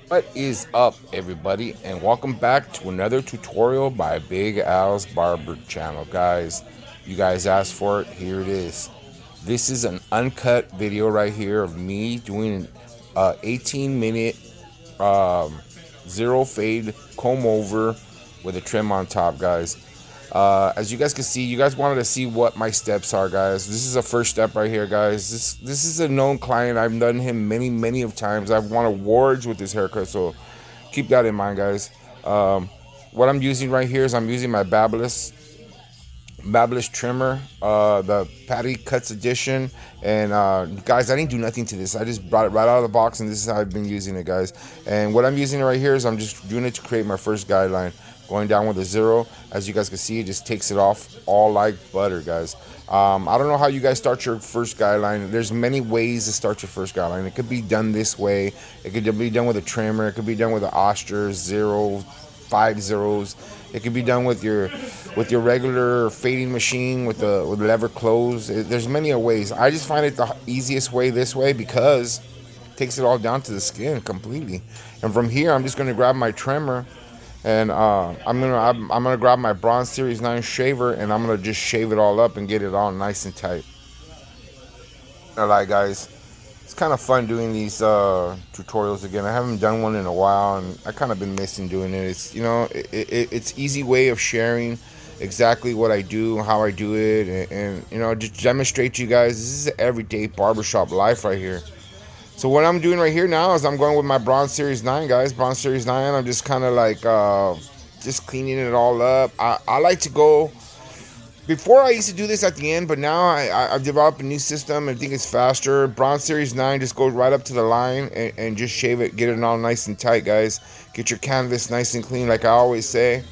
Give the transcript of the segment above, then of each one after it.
What is up, everybody, and welcome back to another tutorial by Big Al's Barber channel. Guys, you guys asked for it, here it is. This is an uncut video right here of me doing an 18-minute zero fade comb over with a trim on top, guys. As you guys can see, you guys wanted to see what my steps are, guys. This is a first step right here, guys. This is a known client. I've done him many of times. I've won awards with this haircut, so keep that in mind, guys. What I'm using right here is I'm using my Babyliss trimmer, the Patty Cuts edition. And guys, I didn't do nothing to this. I just brought it right out of the box, and this is how I've been using it, guys. And what I'm using right here is I'm just doing it to create my first guideline. Going down with a zero, as you guys can see, it just takes it off all like butter, guys. I don't know how you guys start your first guideline. There's many ways to start your first guideline. It could be done this way. It could be done with a trimmer. It could be done with an Oster 5 zeros. It could be done with your regular fading machine with the lever close. There's many ways. I just find it the easiest way this way because it takes it all down to the skin completely. And from here, I'm just gonna grab my trimmer. And I'm gonna grab my Braun Series 9 shaver, and I'm gonna just shave it all up and get it all nice and tight. Alright, guys, it's kind of fun doing these tutorials again. I haven't done one in a while, and I kind of been missing doing it. It's it's easy way of sharing exactly what I do, how I do it, and just demonstrate to you guys. This is everyday barbershop life right here. So what I'm doing right here now is I'm going with my Braun Series 9, guys. Braun Series 9, I'm just kind of like just cleaning it all up. I like to go, before I used to do this at the end, but now I've developed a new system. I think it's faster. Braun Series 9 just goes right up to the line and just shave it, get it all nice and tight, guys. Get your canvas nice and clean, like I always say.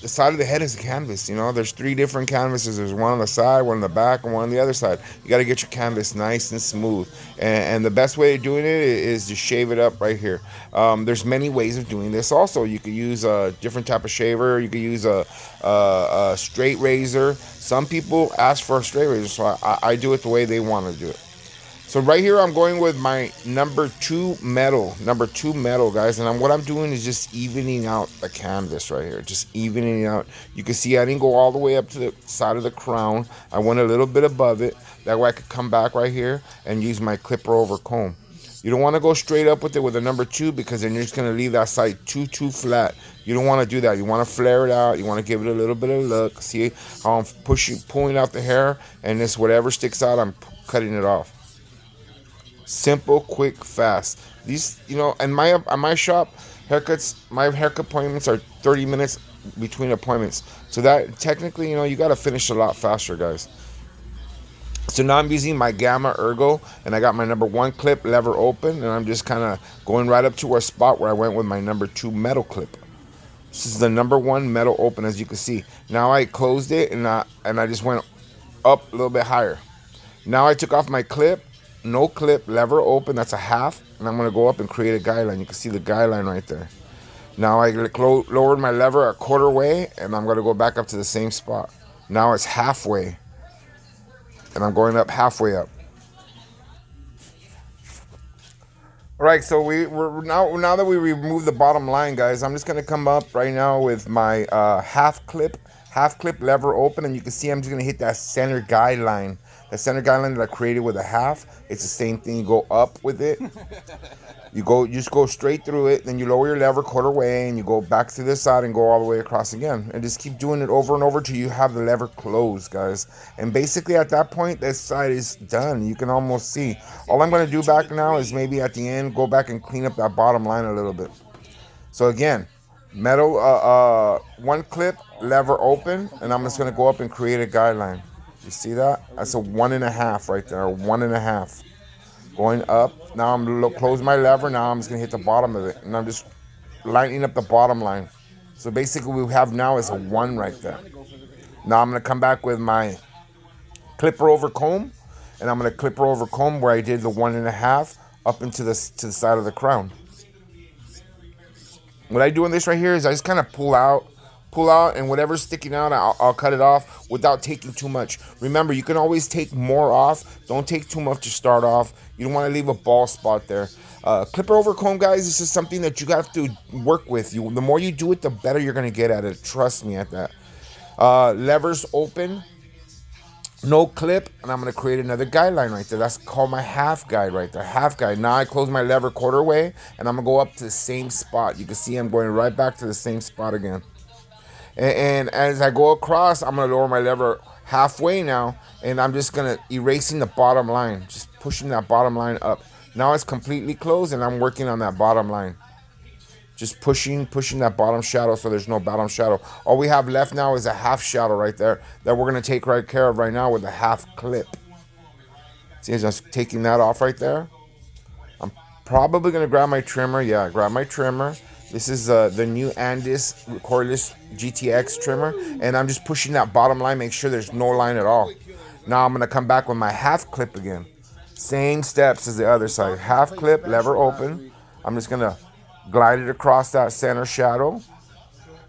The side of the head is a canvas. There's 3 different canvases. There's one on the side, one on the back, and one on the other side. You got to get your canvas nice and smooth, and the best way of doing it is to shave it up right here. There's many ways of doing this. Also, you could use a different type of shaver. You could use a straight razor. Some people ask for a straight razor, so I do it the way they want to do it. So right here, I'm going with my number two metal, guys. And what I'm doing is just evening out the canvas right here, just evening it out. You can see I didn't go all the way up to the side of the crown. I went a little bit above it. That way I could come back right here and use my clipper over comb. You don't want to go straight up with it with a number 2 because then you're just going to leave that side too flat. You don't want to do that. You want to flare it out. You want to give it a little bit of look. See how I'm pulling out the hair, and this whatever sticks out, I'm cutting it off. Simple, quick, fast. These, in my shop, my haircut appointments are 30 minutes between appointments. So that technically, you got to finish a lot faster, guys. So now I'm using my Gamma Ergo, and I got my number 1 clip lever open, and I'm just kind of going right up to a spot where I went with my number 2 metal clip. This is the number 1 metal open, as you can see. Now I closed it, and I just went up a little bit higher. Now I took off my clip. No clip, lever open, that's a half, and I'm going to go up and create a guideline. You can see the guideline right there. Now I lowered my lever a quarter way, and I'm going to go back up to the same spot. Now it's halfway, and I'm going up halfway up. All right, so we're now that we removed the bottom line, guys, I'm just going to come up right now with my half clip lever open, and you can see I'm just going to hit that center guideline. The center guideline that I created with a half, it's the same thing. You go up with it. You just go straight through it. Then you lower your lever quarter way, and you go back to this side and go all the way across again. And just keep doing it over and over till you have the lever closed, guys. And basically at that point, this side is done. You can almost see. All I'm going to do back now is maybe at the end, go back and clean up that bottom line a little bit. So again, metal, 1 clip, lever open, and I'm just going to go up and create a guideline. You see that? That's a 1.5 right there, 1.5. Going up. Now I'm going to close my lever. Now I'm just going to hit the bottom of it. And I'm just lining up the bottom line. So basically what we have now is a 1 right there. Now I'm going to come back with my clipper over comb. And I'm going to clipper over comb where I did the 1.5 up into the side of the crown. What I do in this right here is I just kind of pull out, and whatever's sticking out, I'll cut it off without taking too much. Remember, you can always take more off. Don't take too much to start off. You don't want to leave a bald spot there. Clipper over comb, guys, this is something that you have to work with. The more you do it, the better you're going to get at it. Trust me at that. Levers open, no clip, and I'm going to create another guideline right there. That's called my half guide right there. Half guide. Now I close my lever quarter way, and I'm going to go up to the same spot. You can see I'm going right back to the same spot again. And as I go across, I'm going to lower my lever halfway now, and I'm just going to erasing the bottom line, just pushing that bottom line up. Now it's completely closed, and I'm working on that bottom line. Just pushing that bottom shadow so there's no bottom shadow. All we have left now is a half shadow right there that we're going to take right care of right now with a half clip. See, I'm just taking that off right there. I'm probably going to grab my trimmer. Yeah, grab my trimmer. This is the new Andis Cordless GTX trimmer. And I'm just pushing that bottom line, make sure there's no line at all. Now I'm going to come back with my half clip again. Same steps as the other side. Half clip, lever open. I'm just going to glide it across that center shadow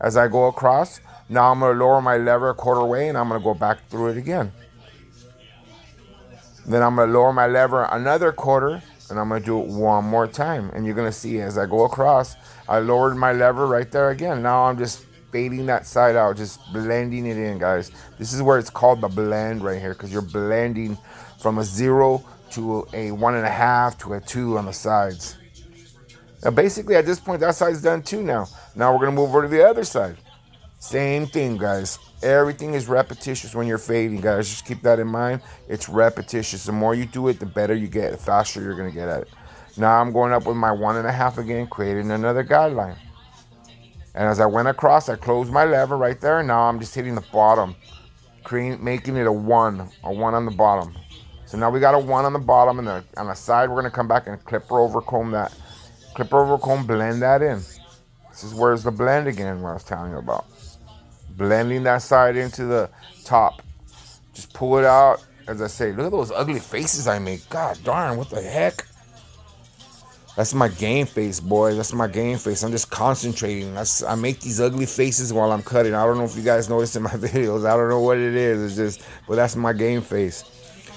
as I go across. Now I'm going to lower my lever a quarter way, and I'm going to go back through it again. Then I'm going to lower my lever another quarter, and I'm going to do it one more time. And you're going to see as I go across, I lowered my lever right there again. Now I'm just fading that side out, just blending it in, guys. This is where it's called the blend right here, because you're blending from a 0 to a 1.5 to a 2 on the sides. Now basically at this point that side's done too now. Now we're going to move over to the other side. Same thing, guys. Everything is repetitious when you're fading, guys. Just keep that in mind. It's repetitious. The more you do it, the better you get, the faster you're going to get at it. Now I'm going up with my 1.5 again, creating another guideline. And as I went across, I closed my lever right there. Now I'm just hitting the bottom, making it a 1 on the bottom. So now we got a 1 on the bottom, and on the side we're going to come back and clipper over comb that. Clipper over comb, blend that in. This is where's the blend again, what I was telling you about. Blending that side into the top. Just pull it out. As I say, look at those ugly faces I make. God darn, what the heck? That's my game face, boy. That's my game face. I'm just concentrating. I make these ugly faces while I'm cutting. I don't know if you guys notice in my videos. I don't know what it is. It's just, but that's my game face.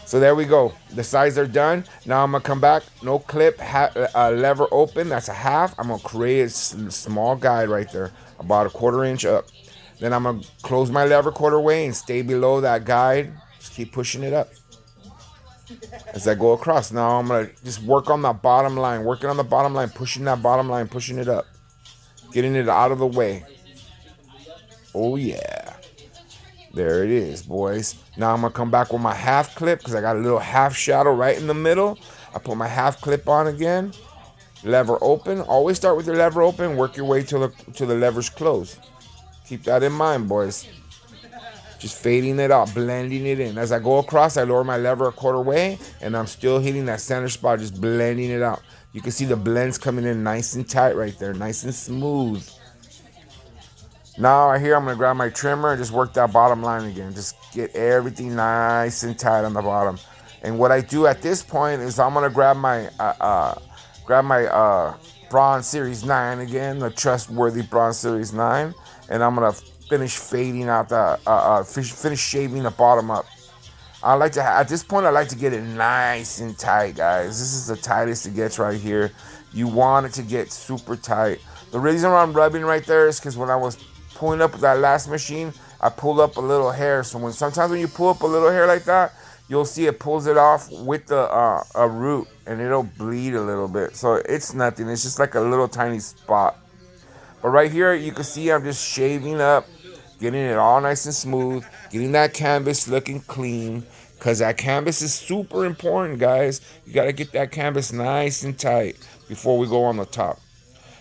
So there we go. The sides are done. Now I'm going to come back. No clip. Lever open. That's a half. I'm going to create a small guide right there. About a 1/4 inch up. Then I'm going to close my lever quarter way and stay below that guide. Just keep pushing it up. As I go across. Now I'm going to just work on the bottom line. Working on the bottom line. Pushing that bottom line. Pushing it up. Getting it out of the way. Oh yeah. There it is, boys. Now I'm going to come back with my half clip because I got a little half shadow right in the middle. I put my half clip on again. Lever open. Always start with your lever open. Work your way till the lever's closed. Keep that in mind, boys. Just fading it out, blending it in. As I go across, I lower my lever a 1/4 way, and I'm still hitting that center spot, just blending it out. You can see the blends coming in nice and tight right there, nice and smooth. Now right here, I'm going to grab my trimmer and just work that bottom line again. Just get everything nice and tight on the bottom. And what I do at this point is I'm going to grab my Braun Series 9 again, the trustworthy Braun Series 9. And I'm going to finish fading out finish shaving the bottom up. I like to, at this point, I like to get it nice and tight, guys. This is the tightest it gets right here. You want it to get super tight. The reason why I'm rubbing right there is because when I was pulling up with that last machine, I pulled up a little hair. So sometimes when you pull up a little hair like that, you'll see it pulls it off with the a root, and it'll bleed a little bit. So it's nothing. It's just like a little tiny spot. But right here, you can see I'm just shaving up, getting it all nice and smooth, getting that canvas looking clean, because that canvas is super important, guys. You got to get that canvas nice and tight before we go on the top.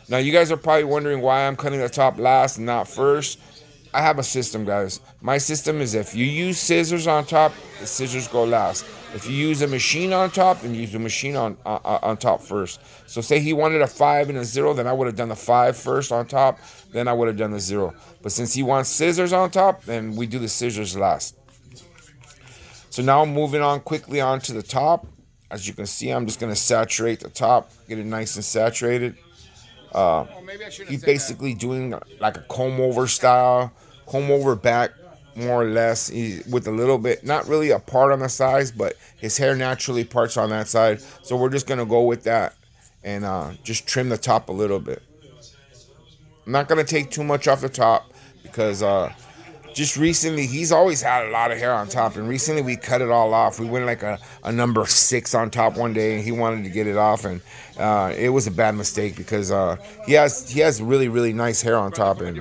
Now, you guys are probably wondering why I'm cutting the top last and not first. I have a system, guys. My system is if you use scissors on top, the scissors go last. If you use a machine on top, then use the machine on top first. So say he wanted a 5 and a 0, then I would have done the 5 first on top, then I would have done the 0. But since he wants scissors on top, then we do the scissors last. So now I'm moving on quickly on to the top. As you can see, I'm just going to saturate the top, get it nice and saturated. He's basically doing like a comb over style, comb over back, more or less, with a little bit, not really a part on the sides, but his hair naturally parts on that side. So we're just going to go with that. and just trim the top a little bit. I'm not gonna take too much off the top because just recently he's always had a lot of hair on top, and recently we cut it all off. We went like a number 6 on top one day, and he wanted to get it off, and it was a bad mistake because he has really nice hair on top, and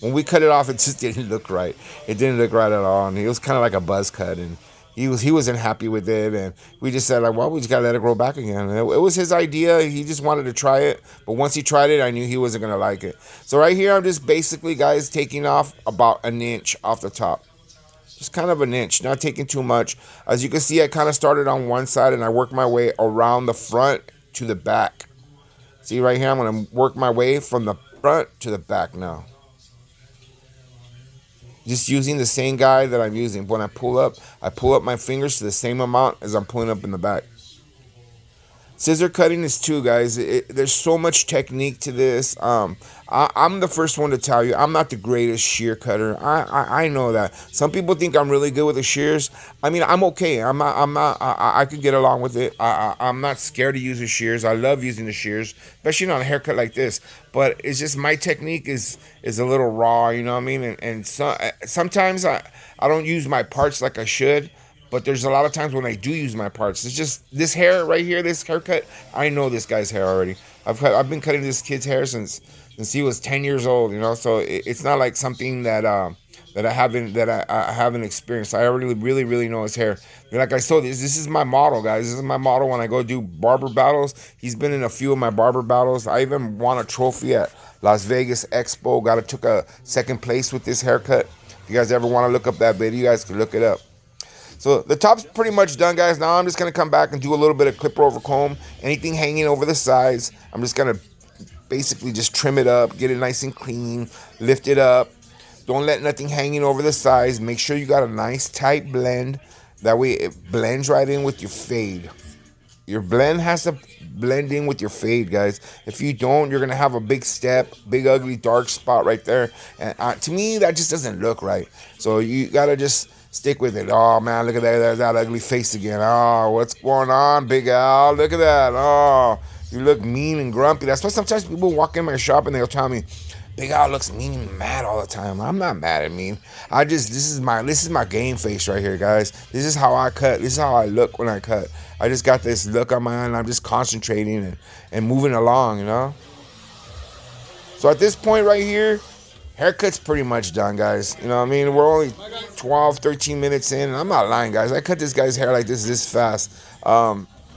when we cut it off, it just didn't look right. It didn't look right at all, and it was kind of like a buzz cut, and he wasn't happy with it, and we just said like, well, we just gotta let it grow back again. And it was his idea. He just wanted to try it, but once he tried it, I knew he wasn't gonna like it. So right here, I'm just basically, guys, taking off about an inch off the top, just kind of an inch, not taking too much. As you can see, I kind of started on one side and I worked my way around the front to the back. See right here, I'm gonna work my way from the front to the back now. Just using the same guide that I'm using. When I pull up my fingers to the same amount as I'm pulling up in the back. Scissor cutting is too, guys. There's so much technique to this. I'm the first one to tell you, I'm not the greatest shear cutter. I know that. Some people think I'm really good with the shears. I mean, I'm okay. I could get along with it. I'm not scared to use the shears. I love using the shears, especially on a haircut like this. But it's just my technique is a little raw, you know what I mean? And sometimes I don't use my parts like I should. But there's a lot of times when I do use my parts. It's just this hair right here, this haircut. I know this guy's hair already. I've been cutting this kid's hair since he was 10 years old. You know, so it's not like something that I haven't experienced. I already really know his hair. And like I told you, this is my model, guys. This is my model when I go do barber battles. He's been in a few of my barber battles. I even won a trophy at Las Vegas Expo. Took a second place with this haircut. If you guys ever want to look up that video, you guys can look it up. So the top's pretty much done, guys. Now I'm just going to come back and do a little bit of clipper over comb. Anything hanging over the sides, I'm just going to basically just trim it up, get it nice and clean, lift it up. Don't let nothing hanging over the sides. Make sure you got a nice tight blend. That way it blends right in with your fade. Your blend has to blend in with your fade, guys. If you don't, you're going to have a big step, big ugly dark spot right there. And to me, that just doesn't look right. So you got to just stick with it. Oh, man, look at that. There's that ugly face again. Oh, what's going on, Big Al? Look at that. Oh, you look mean and grumpy. That's why sometimes people walk in my shop and they'll tell me, Big Al looks mean and mad all the time. I'm not mad at mean. This is my game face right here, guys. This is how I cut. This is how I look when I cut. I just got this look on my eye and I'm just concentrating and moving along, you know? So at this point right here, haircut's pretty much done, guys. You know what I mean? We're only 12, 13 minutes in. And I'm not lying, guys. I cut this guy's hair like this fast.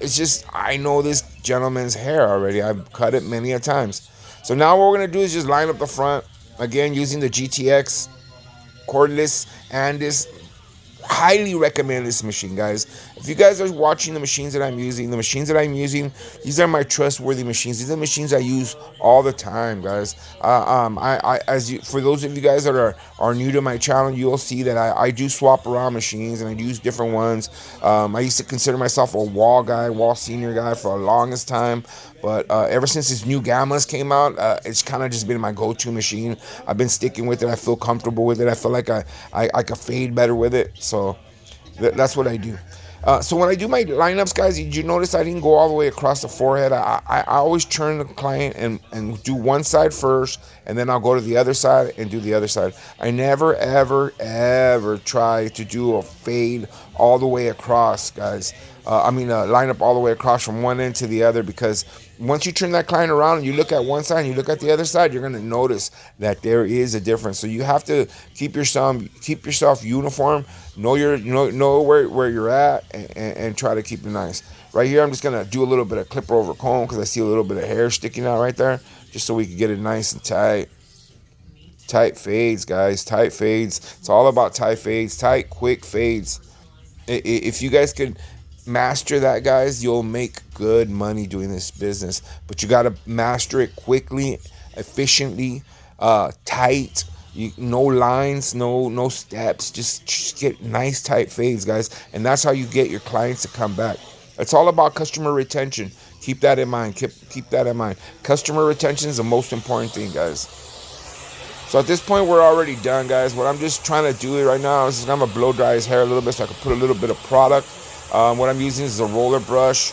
It's just, I know this gentleman's hair already. I've cut it many a times. So now what we're going to do is just line up the front. Again, using the GTX cordless and this. Highly recommend this machine, guys. If you guys are watching the machines that I'm using, these are my trustworthy machines. These are machines I use all the time, guys. For those of you guys that are new to my channel, you'll see that I do swap around machines and I use different ones. I used to consider myself a Wahl senior guy for the longest time. But ever since this new Gammas came out, it's kind of just been my go-to machine. I've been sticking with it. I feel comfortable with it. I feel like I can fade better with it. So that's what I do. So when I do my lineups, guys, did you notice I didn't go all the way across the forehead? I always turn the client and do one side first, and then I'll go to the other side and do the other side. I never, ever try to do a fade all the way across, guys. Line up all the way across from one end to the other, because once you turn that client around and you look at one side and you look at the other side, you're going to notice that there is a difference. So you have to keep yourself uniform, know where you're at, and try to keep it nice. Right here, I'm just going to do a little bit of clipper over comb because I see a little bit of hair sticking out right there, just so we can get it nice and tight. Tight fades, guys, tight fades. It's all about tight fades, tight, quick fades. If you guys could master that, guys, you'll make good money doing this business. But you got to master it quickly, efficiently, tight. No lines, no steps. Just get nice tight fades, guys. And that's how you get your clients to come back. It's all about customer retention. Keep that in mind. Keep that in mind. Customer retention is the most important thing, guys. So at this point, we're already done, guys. What I'm just trying to do right now is I'm going to blow dry his hair a little bit so I can put a little bit of product. What I'm using is a roller brush,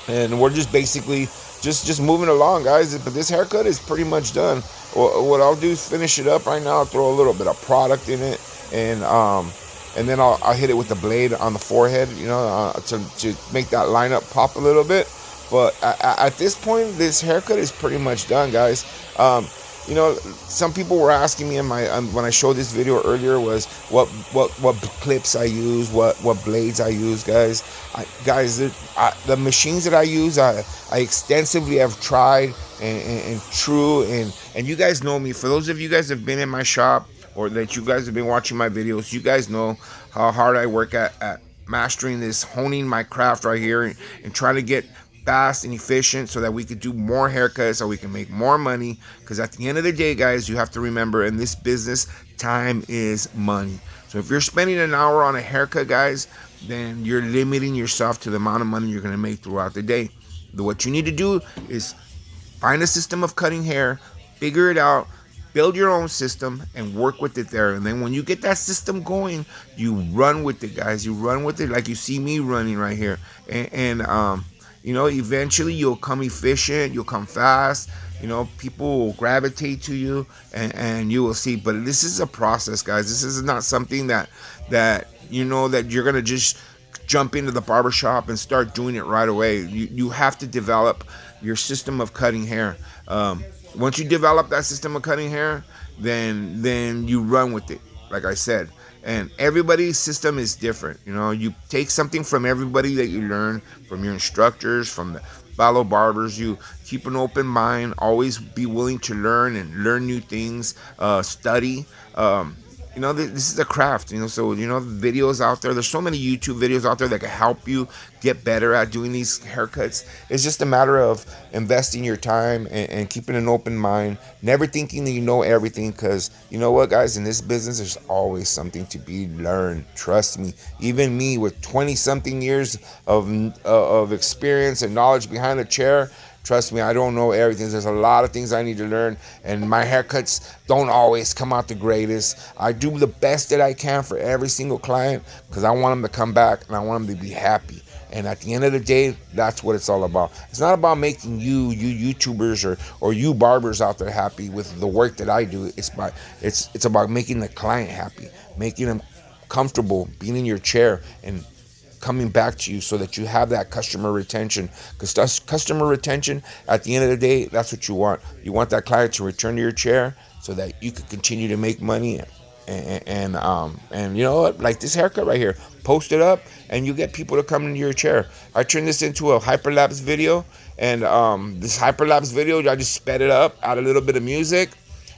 and we're just basically just moving along, guys. But this haircut is pretty much done. What I'll do is finish it up right now. I'll throw a little bit of product in it, and then I'll hit it with the blade on the forehead, you know, to make that lineup pop a little bit. But at this point, this haircut is pretty much done, guys. You know, some people were asking me in my when I showed this video earlier was what clips I use, what blades I use, guys. The machines that I use, I extensively have tried and true, and you guys know me. For those of you guys that have been in my shop or that you guys have been watching my videos, you guys know how hard I work at mastering this, honing my craft right here, and trying to get fast and efficient so that we could do more haircuts, so we can make more money. Because at the end of the day, guys, you have to remember, in this business, time is money. So if you're spending an hour on a haircut, guys, then you're limiting yourself to the amount of money you're going to make throughout the day. What you need to do is find a system of cutting hair, figure it out, build your own system, and work with it there. And then when you get that system going, you run with it, guys. You run with it like you see me running right here. And you know, eventually you'll come efficient, you'll come fast, you know, people will gravitate to you, and you will see. But this is a process, guys. This is not something that you know, that you're going to just jump into the barbershop and start doing it right away. You have to develop your system of cutting hair. Once you develop that system of cutting hair, then you run with it, like I said. And everybody's system is different. You know, you take something from everybody that you learn, from your instructors, from the fellow barbers. You keep an open mind, always be willing to learn and learn new things, study. You know, this is a craft, you know, so, you know, videos out there. There's so many YouTube videos out there that can help you get better at doing these haircuts. It's just a matter of investing your time and keeping an open mind, never thinking that you know everything, because you know what, guys, in this business, there's always something to be learned. Trust me. Even me with 20-something years of experience and knowledge behind the chair, trust me, I don't know everything. There's a lot of things I need to learn, and my haircuts don't always come out the greatest. I do the best that I can for every single client because I want them to come back and I want them to be happy. And at the end of the day, that's what it's all about. It's not about making you YouTubers or you barbers out there happy with the work that I do. It's about making the client happy, making them comfortable being in your chair and coming back to you, so that you have that customer retention. Because that's customer retention, at the end of the day, that's what you want. You want that client to return to your chair so that you can continue to make money. And you know what, like this haircut right here, post it up and you get people to come into your chair. I turned this into a hyperlapse video, and this hyperlapse video, I just sped it up, add a little bit of music,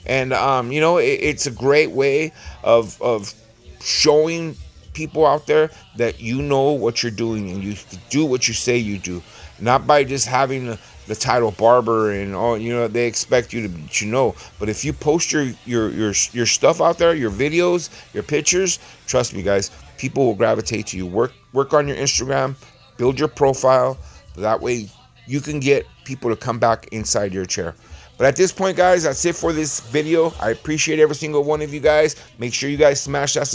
and you know, it's a great way of showing people out there that you know what you're doing and you do what you say you do, not by just having the title barber and all, you know, they expect you to, you know. But if you post your stuff out there, your videos, your pictures, trust me, guys, people will gravitate to you. Work on your Instagram, build your profile, that way you can get people to come back inside your chair. But at this point, guys, that's it for this video. I appreciate every single one of you guys. Make sure you guys smash that